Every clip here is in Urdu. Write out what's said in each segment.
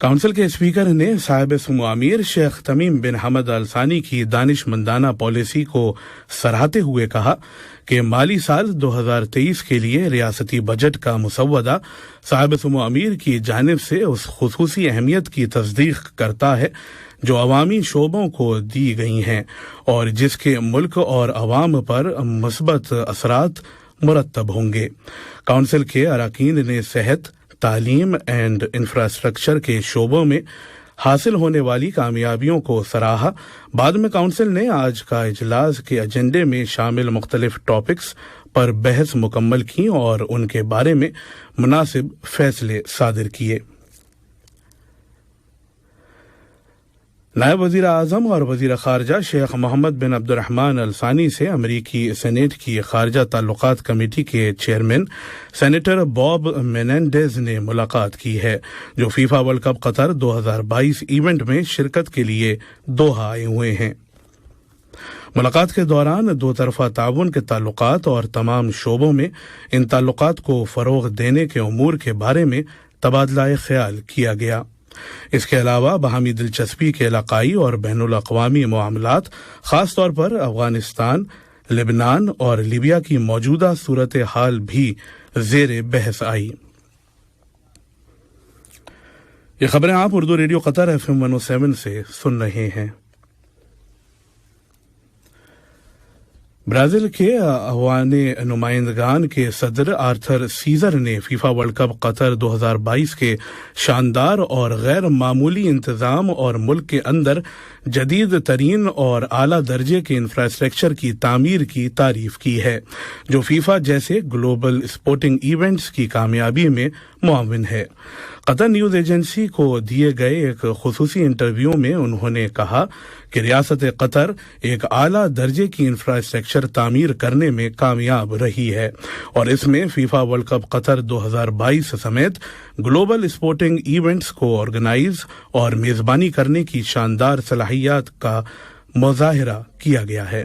کونسل کے اسپیکر نے صاحب سمو امیر شیخ تمیم بن حمد ال ثانی کی دانشمندانہ پالیسی کو سراہتے ہوئے کہا کہ مالی سال 2023 کے لیے ریاستی بجٹ کا مسودہ صاحب سمو امیر کی جانب سے اس خصوصی اہمیت کی تصدیق کرتا ہے جو عوامی شعبوں کو دی گئی ہیں اور جس کے ملک اور عوام پر مثبت اثرات مرتب ہوں گے۔ کونسل کے اراکین نے صحت، تعلیم اینڈ انفراسٹرکچر کے شعبوں میں حاصل ہونے والی کامیابیوں کو سراہا۔ بعد میں کونسل نے آج کا اجلاس کے ایجنڈے میں شامل مختلف ٹاپکس پر بحث مکمل کی اور ان کے بارے میں مناسب فیصلے صادر کیے۔ نائب وزیر اعظم اور وزیر خارجہ شیخ محمد بن عبد الرحمن ال ثانی سے امریکی سینیٹ کی خارجہ تعلقات کمیٹی کے چیئرمین سینیٹر باب مینینڈیز نے ملاقات کی ہے، جو فیفا ورلڈ کپ قطر 2022 ایونٹ میں شرکت کے لیے دوحہ آئے ہوئے ہیں۔ ملاقات کے دوران دو طرفہ تعاون کے تعلقات اور تمام شعبوں میں ان تعلقات کو فروغ دینے کے امور کے بارے میں تبادلہ خیال کیا گیا۔ اس کے علاوہ باہمی دلچسپی کے علاقائی اور بین الاقوامی معاملات، خاص طور پر افغانستان، لبنان اور لیبیا کی موجودہ صورتحال بھی زیر بحث آئی۔ یہ خبریں آپ اردو ریڈیو قطر FM 107 سے سن رہے ہیں۔ برازیل کے عوام نمائندگان کے صدر آرتھر سیزر نے فیفا ورلڈ کپ قطر 2022 کے شاندار اور غیر معمولی انتظام اور ملک کے اندر جدید ترین اور اعلیٰ درجے کے انفراسٹرکچر کی تعمیر کی تعریف کی ہے، جو فیفا جیسے گلوبل اسپورٹنگ ایونٹس کی کامیابی میں معاون ہے۔ قطر نیوز ایجنسی کو دیے گئے ایک خصوصی انٹرویو میں انہوں نے کہا کہ ریاست قطر ایک اعلیٰ درجے کی انفراسٹرکچر تعمیر کرنے میں کامیاب رہی ہے اور اس میں فیفا ورلڈ کپ قطر 2022 سمیت گلوبل اسپورٹنگ ایونٹس کو آرگنائز اور میزبانی کرنے کی شاندار صلاحیت کا مظاہرہ کیا گیا ہے۔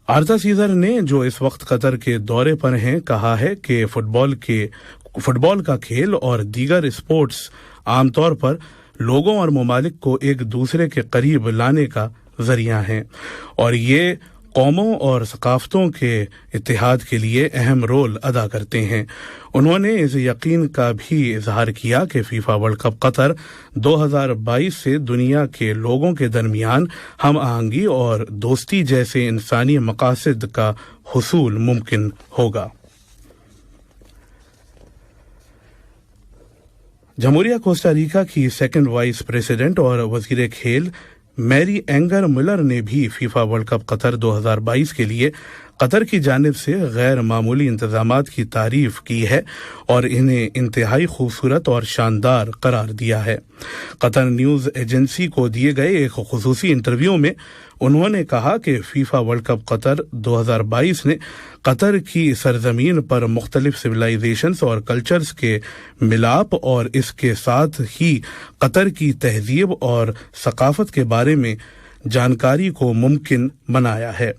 آرتھر سیزر نے، جو اس وقت قطر کے دورے پر ہیں، کہا ہے کہ فٹ بال کا کھیل اور دیگر اسپورٹس عام طور پر لوگوں اور ممالک کو ایک دوسرے کے قریب لانے کا ذریعہ ہیں اور یہ قوموں اور ثقافتوں کے اتحاد کے لیے اہم رول ادا کرتے ہیں۔ انہوں نے اس یقین کا بھی اظہار کیا کہ فیفا ورلڈ کپ قطر 2022 سے دنیا کے لوگوں کے درمیان ہم آہنگی اور دوستی جیسے انسانی مقاصد کا حصول ممکن ہوگا۔ جمہوریہ کوسٹاریکا کی سیکنڈ وائس پریزیڈنٹ اور وزیر کھیل میری اینگر ملر نے بھی فیفا ورلڈ کپ قطر 2022 کے لیے قطر کی جانب سے غیر معمولی انتظامات کی تعریف کی ہے اور انہیں انتہائی خوبصورت اور شاندار قرار دیا ہے۔ قطر نیوز ایجنسی کو دیے گئے ایک خصوصی انٹرویو میں انہوں نے کہا کہ فیفا ورلڈ کپ قطر 2022 نے قطر کی سرزمین پر مختلف سویلائزیشنز اور کلچرز کے ملاپ اور اس کے ساتھ ہی قطر کی تہذیب اور ثقافت کے بارے میں جانکاری کو ممکن بنایا ہے۔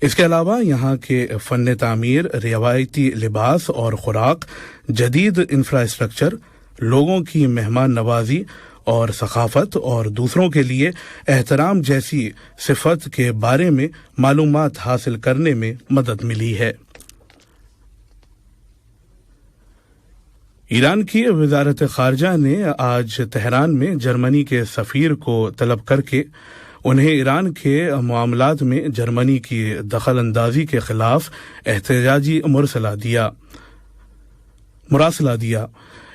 اس کے علاوہ یہاں کے فن تعمیر، روایتی لباس اور خوراک، جدید انفراسٹرکچر، لوگوں کی مہمان نوازی اور ثقافت اور دوسروں کے لیے احترام جیسی صفت کے بارے میں معلومات حاصل کرنے میں مدد ملی ہے۔ ایران کی وزارت خارجہ نے آج تہران میں جرمنی کے سفیر کو طلب کر کے انہیں ایران کے معاملات میں جرمنی کی دخل اندازی کے خلاف احتجاجی مراسلہ دیا۔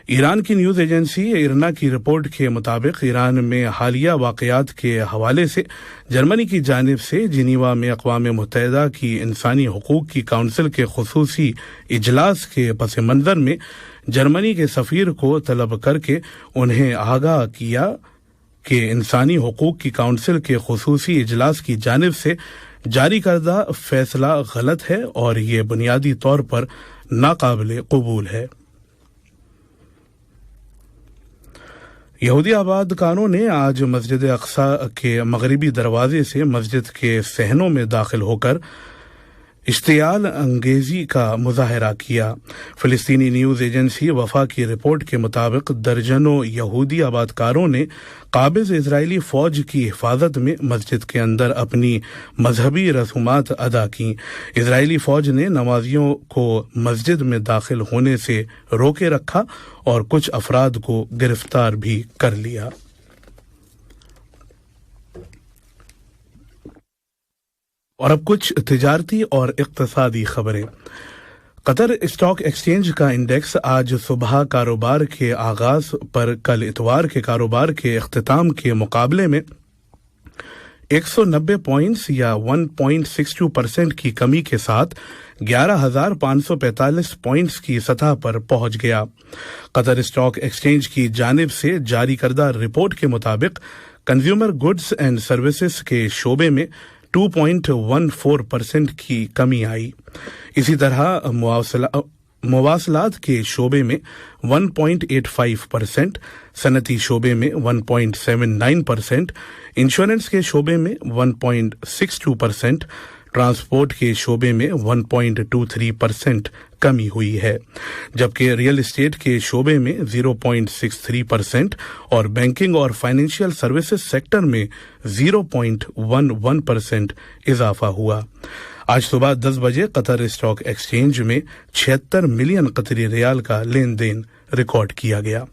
ایران کی نیوز ایجنسی ایرنا کی رپورٹ کے مطابق ایران میں حالیہ واقعات کے حوالے سے جرمنی کی جانب سے جنیوا میں اقوام متحدہ کی انسانی حقوق کی کونسل کے خصوصی اجلاس کے پس منظر میں جرمنی کے سفیر کو طلب کر کے انہیں آگاہ کیا کہ انسانی حقوق کی کونسل کے خصوصی اجلاس کی جانب سے جاری کردہ فیصلہ غلط ہے اور یہ بنیادی طور پر ناقابل قبول ہے۔ یہودی آباد کاروں نے آج مسجد اقصی کے مغربی دروازے سے مسجد کے صحنوں میں داخل ہو کر اشتعال انگیزی کا مظاہرہ کیا۔ فلسطینی نیوز ایجنسی وفا کی رپورٹ کے مطابق درجنوں یہودی آبادکاروں نے قابض اسرائیلی فوج کی حفاظت میں مسجد کے اندر اپنی مذہبی رسومات ادا کیں۔ اسرائیلی فوج نے نمازیوں کو مسجد میں داخل ہونے سے روکے رکھا اور کچھ افراد کو گرفتار بھی کر لیا۔ اور اب کچھ تجارتی اور اقتصادی خبریں۔ قطر اسٹاک ایکسچینج کا انڈیکس آج صبح کاروبار کے آغاز پر کل اتوار کے کاروبار کے اختتام کے مقابلے میں 190 پوائنٹس یا 1.62% کی کمی کے ساتھ 11,545 پوائنٹس کی سطح پر پہنچ گیا۔ قطر اسٹاک ایکسچینج کی جانب سے جاری کردہ رپورٹ کے مطابق کنزیومر گڈز اینڈ سروسز کے شعبے میں 2.14% کی کمی آئی۔ اسی طرح مواصلات کے شعبے میں 1.85%، صنعتی شعبے میں 1.79%، انشورنس کے شعبے میں 1.62%، ٹرانسپورٹ کے شعبے میں 1.23% کمی ہوئی ہے، جبکہ ریئل اسٹیٹ کے شعبے میں 0.63% اور بینکنگ اور فائنینشیل سروسز سیکٹر میں 0.11% اضافہ ہوا۔ آج صبح 10 بجے قطر اسٹاک ایکسچینج میں 76 ملین قطری ریال کا لین دین ریکارڈ کیا گیا۔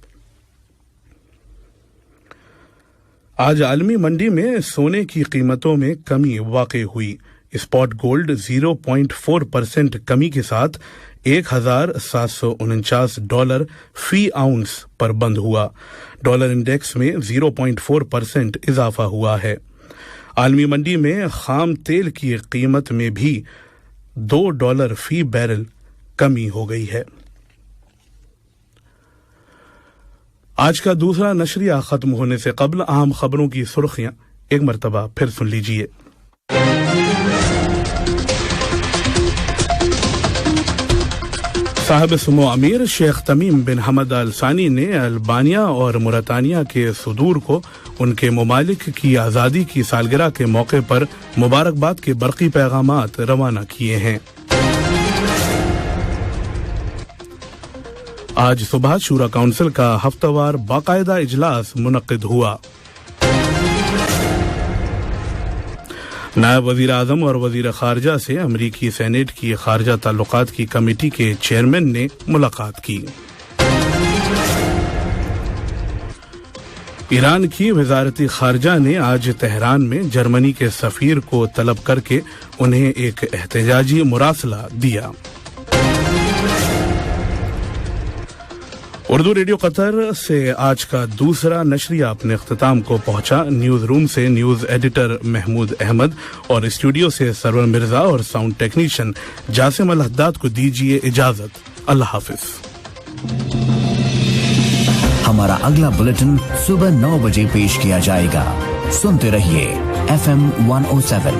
آج عالمی منڈی میں سونے کی قیمتوں میں کمی واقع ہوئی۔ اسپاٹ گولڈ 0.4% کمی کے ساتھ $1,749 فی اونس پر بند ہوا۔ ڈالر انڈیکس میں 0.4% اضافہ ہوا ہے۔ عالمی منڈی میں خام تیل کی قیمت میں بھی $2 فی بیرل کمی ہو گئی ہے۔ آج کا دوسرا نشریہ ختم ہونے سے قبل اہم خبروں کی سرخیاں ایک مرتبہ پھر سن لیجیے۔ صاحب سمو امیر شیخ تمیم بن حمد آل ثانی نے البانیہ اور موریتانیہ کے صدور کو ان کے ممالک کی آزادی کی سالگرہ کے موقع پر مبارکباد کے برقی پیغامات روانہ کیے ہیں۔ آج صبح شورا کونسل کا ہفتہ وار باقاعدہ اجلاس منعقد ہوا۔ نائب وزیر اعظم اور وزیر خارجہ سے امریکی سینیٹ کی خارجہ تعلقات کی کمیٹی کے چیئرمین نے ملاقات کی۔ ایران کی وزارت خارجہ نے آج تہران میں جرمنی کے سفیر کو طلب کر کے انہیں ایک احتجاجی مراسلہ دیا۔ اردو ریڈیو قطر سے آج کا دوسرا نشریہ اپنے اختتام کو پہنچا۔ نیوز روم سے نیوز ایڈیٹر محمود احمد اور اسٹوڈیو سے سرور مرزا اور ساؤنڈ ٹیکنیشین جاسم الحداد کو دیجیے اجازت۔ اللہ حافظ۔ ہمارا اگلا بلیٹن صبح 9 بجے پیش کیا جائے گا۔ سنتے رہیے FM 107